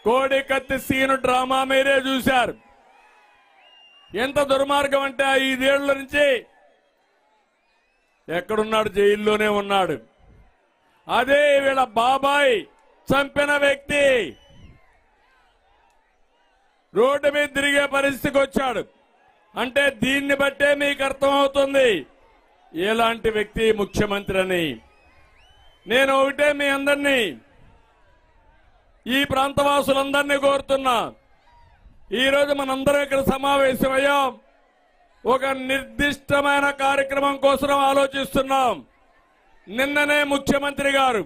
కోడి కత్తి scene drama మీరే చూశారు. ఎంత దుర్మార్గం అంటే 5 ఏళ్ల నుంచి ఎక్కడున్నాడు? జైల్లోనే ఉన్నాడు. అదే వీళ్ళ బాబాయ్ చంపిన వ్యక్తి రోడ్డు మీద తిరిగే పరిస్థితికి వచ్చాడు. అంటే దీన్ని బట్టే మీకు అర్థమవుతుంది ఎలాంటి వ్యక్తి ముఖ్యమంత్రి అని. నేను ఒకటే మీ అందరినీ, ఈ ప్రాంతవాసులందరినీ కోరుతున్నా, ఈరోజు మనందరం ఇక్కడ సమావేశమయ్యాం. ఒక నిర్దిష్టమైన కార్యక్రమం కోసం ఆలోచిస్తున్నాం. నిన్ననే ముఖ్యమంత్రి గారు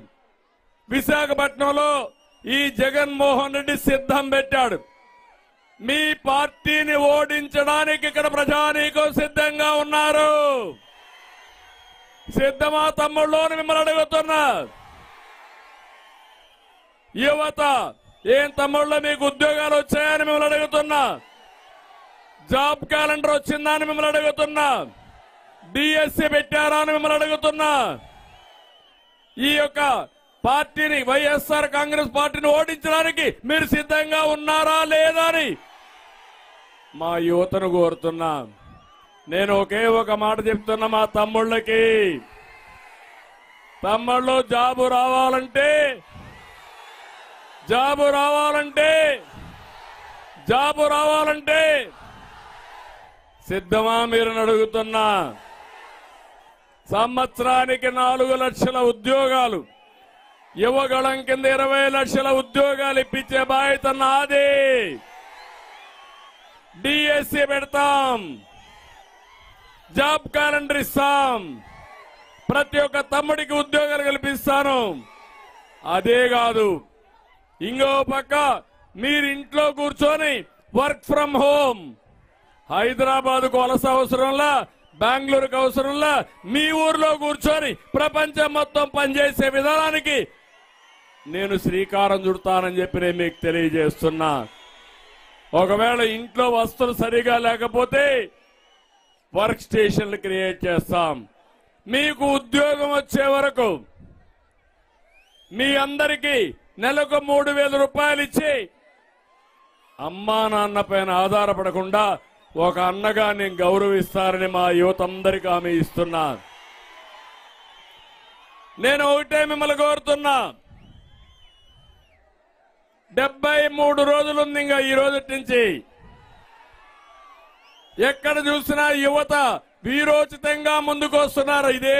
విశాఖపట్నంలో ఈ జగన్మోహన్ రెడ్డి సిద్ధం పెట్టాడు. మీ పార్టీని ఓడించడానికి ఇక్కడ ప్రజానీకం సిద్ధంగా ఉన్నారు. సిద్ధమా తమ్ముళ్ళు అని మిమ్మల్ని అడుగుతున్నా. యువత, ఏం తమ్ముళ్ళు మీకు ఉద్యోగాలు వచ్చాయని మిమ్మల్ని అడుగుతున్నా. జాబ్ క్యాలెండర్ వచ్చిందా అని మిమ్మల్ని అడుగుతున్నా. డిఎస్సి పెట్టారా అని మిమ్మల్ని అడుగుతున్నా. ఈ యొక్క పార్టీని, వైఎస్ఆర్ కాంగ్రెస్ పార్టీని ఓడించడానికి మీరు సిద్ధంగా ఉన్నారా లేదా అని మా యువతను కోరుతున్నా. నేను ఒకే ఒక మాట చెప్తున్నా మా తమ్ముళ్ళకి, తమ్ముళ్ళు జాబు రావాలంటే సిద్ధమా మీరు అడుగుతున్నా. సంవత్సరానికి 4 లక్షల ఉద్యోగాలు, యువగళం కింద 20 లక్షల ఉద్యోగాలు ఇప్పించే బాధ్యత నాది. డిఎస్సి పెడతాం, జాబ్ క్యాలెండర్ ఇస్తాం, ప్రతి ఒక్క తమ్ముడికి ఉద్యోగాలు కల్పిస్తాను. అదే కాదు, ఇంకో పక్క మీరు ఇంట్లో కూర్చొని వర్క్ ఫ్రం హోమ్, హైదరాబాద్కు వలస అవసరంలా, బెంగళూరుకు అవసరంలా, మీ ఊర్లో కూర్చొని ప్రపంచం మొత్తం పనిచేసే విధానానికి నేను శ్రీకారం చుడతానని చెప్పి నేను మీకు తెలియజేస్తున్నా. ఒకవేళ ఇంట్లో వస్తువులు సరిగా లేకపోతే వర్క్ స్టేషన్లు క్రియేట్ చేస్తాం. మీకు ఉద్యోగం వచ్చే వరకు మీ అందరికీ నెలకు 3,000 రూపాయలు ఇచ్చి అమ్మా నాన్న పైన ఆధారపడకుండా ఒక అన్నగా నేను గౌరవిస్తారని మా యువత అందరికీ హామీ ఇస్తున్నా. నేను ఒకటే మిమ్మల్ని కోరుతున్నా, 73 రోజులుంది ఇంకా ఈ రోజు నుంచి. ఎక్కడ చూసినా యువత వీరోచితంగా ముందుకు వస్తున్నారు. ఇదే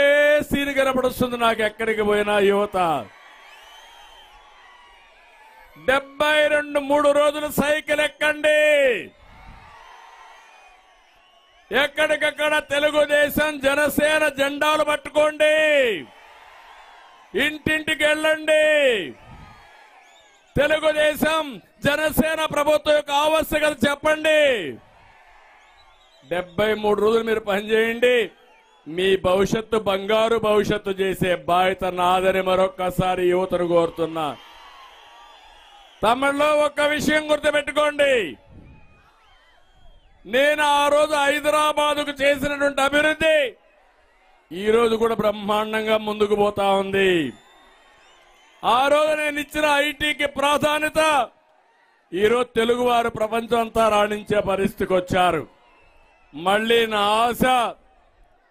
సీన్ కనపడుస్తుంది నాకు ఎక్కడికి పోయినా యువత. 72 రోజులు సైకిల్ ఎక్కండి. ఎక్కడికక్కడ తెలుగుదేశం జనసేన జెండాలు పట్టుకోండి. ఇంటింటికి వెళ్ళండి. తెలుగుదేశం జనసేన ప్రభుత్వం యొక్క ఆవశ్యకత చెప్పండి. 73 రోజులు మీరు పనిచేయండి. మీ భవిష్యత్తు బంగారు భవిష్యత్తు చేసే బాధ్యత నాదని మరొక్కసారి యువతను కోరుతున్నా. తమిళలో ఒక్క విషయం గుర్తుపెట్టుకోండి, నేను ఆ రోజు హైదరాబాదుకు చేసినటువంటి అభివృద్ధి ఈ రోజు కూడా బ్రహ్మాండంగా ముందుకు పోతా ఉంది. ఆ రోజు నేను ఇచ్చిన ఐటీకి ప్రాధాన్యత ఈరోజు తెలుగువారు ప్రపంచం అంతా రాణించే పరిస్థితికి వచ్చారు. మళ్ళీ నా ఆశ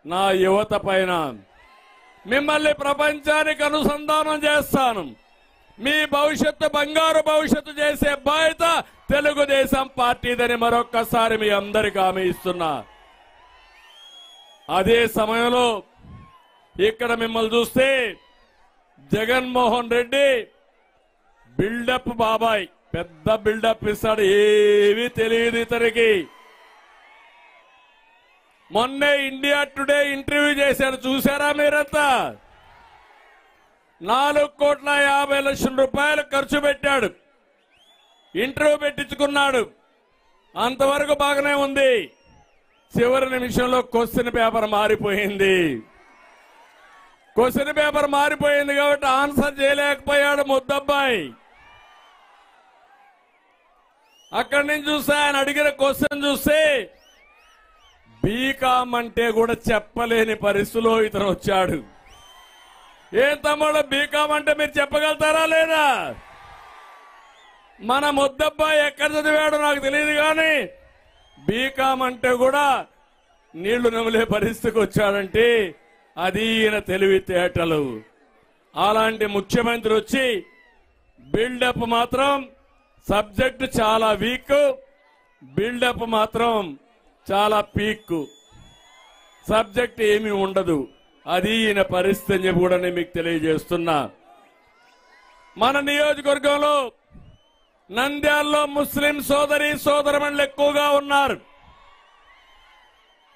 నా యువత పైన. మిమ్మల్ని ప్రపంచానికి అనుసంధానం చేస్తాను. మీ భవిష్యత్తు బంగారు భవిష్యత్తు చేసే బాధ్యత తెలుగుదేశం పార్టీదని మరొక్కసారి మీ అందరికీ హామీ ఇస్తున్నా. అదే సమయంలో ఇక్కడ మిమ్మల్ని చూస్తే జగన్మోహన్ రెడ్డి బిల్డప్ బాబాయ్, పెద్ద బిల్డప్ ఇస్తాడు. ఏమీ తెలియదు ఇతనికి. మొన్నే ఇండియా టుడే ఇంటర్వ్యూ చేశారు, చూసారా మీరంతా? 4,50,00,000 రూపాయలు ఖర్చు పెట్టాడు, ఇంటర్వ్యూ పెట్టించుకున్నాడు. అంతవరకు బాగానే ఉంది. చివరి నిమిషంలో క్వశ్చన్ పేపర్ మారిపోయింది. క్వశ్చన్ పేపర్ మారిపోయింది కాబట్టి ఆన్సర్ చేయలేకపోయాడు ముద్దబ్బాయి. అక్కడి నుంచి చూస్తే ఆయన అడిగిన క్వశ్చన్ చూస్తే బీకామ్ అంటే కూడా చెప్పలేని పరిస్థితిలో ఇతను వచ్చాడు. ఏం తమ్ముడు, బీకామ్ అంటే మీరు చెప్పగలుగుతారా లేదా? మన ముద్దబ్బాయి ఎక్కడ చదివాడో నాకు తెలియదు కానీ బీకామ్ అంటే కూడా నీళ్లు నమిలే పరిస్థితికి వచ్చాడంటే అది ఈయన తెలివితేటలు. అలాంటి ముఖ్యమంత్రి వచ్చి బిల్డప్ మాత్రం సబ్జెక్ట్ చాలా వీక్, బిల్డప్ మాత్రం చాలా పీక్, సబ్జెక్ట్ ఏమీ ఉండదు. అది ఈయన పరిస్థితి అని చెప్పి కూడా నేను మీకు తెలియజేస్తున్నా. మన నియోజకవర్గంలో నంద్యాలలో ముస్లిం సోదరమణులు ఎక్కువగా ఉన్నారు.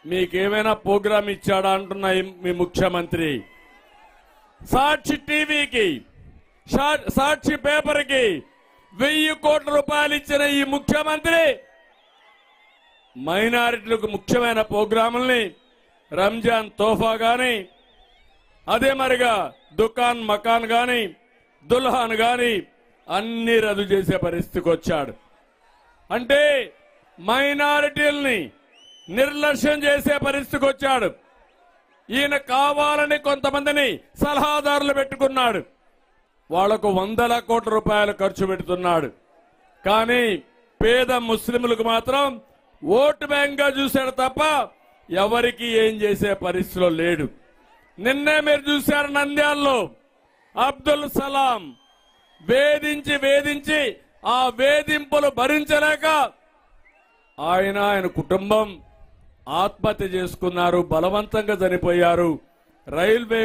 మీకేమైనా ప్రోగ్రాం ఇచ్చాడా అంటున్నా మీ ముఖ్యమంత్రి. సాక్షి టీవీకి, సాక్షి పేపర్కి 1000 కోట్ల రూపాయలు ఇచ్చిన ఈ ముఖ్యమంత్రి మైనారిటీలకు ముఖ్యమైన ప్రోగ్రాముల్ని రంజాన్ తోఫా గాని, అదే మరిగా దుకాన్ మకాన్ గాని, దుల్హాన్ గాని అన్ని రద్దు చేసే పరిస్థితికి వచ్చాడు. అంటే మైనారిటీల్ని నిర్లక్ష్యం చేసే పరిస్థితికి వచ్చాడు. ఈయన కావాలని కొంతమందిని సలహాదారులు పెట్టుకున్నాడు. వాళ్లకు 100 కోట్ల రూపాయలు ఖర్చు పెడుతున్నాడు. కానీ పేద ముస్లింలకు మాత్రం ఓటు బ్యాంక్ గా చూశాడు తప్ప ఎవరికి ఏం చేసే పరిస్థితిలో లేడు. నిన్నే మీరు చూశారు నంద్యాలలో అబ్దుల్ సలాం వేధించి ఆ వేధింపులు భరించలేక ఆయన కుటుంబం ఆత్మహత్య చేసుకున్నారు, బలవంతంగా చనిపోయారు. రైల్వే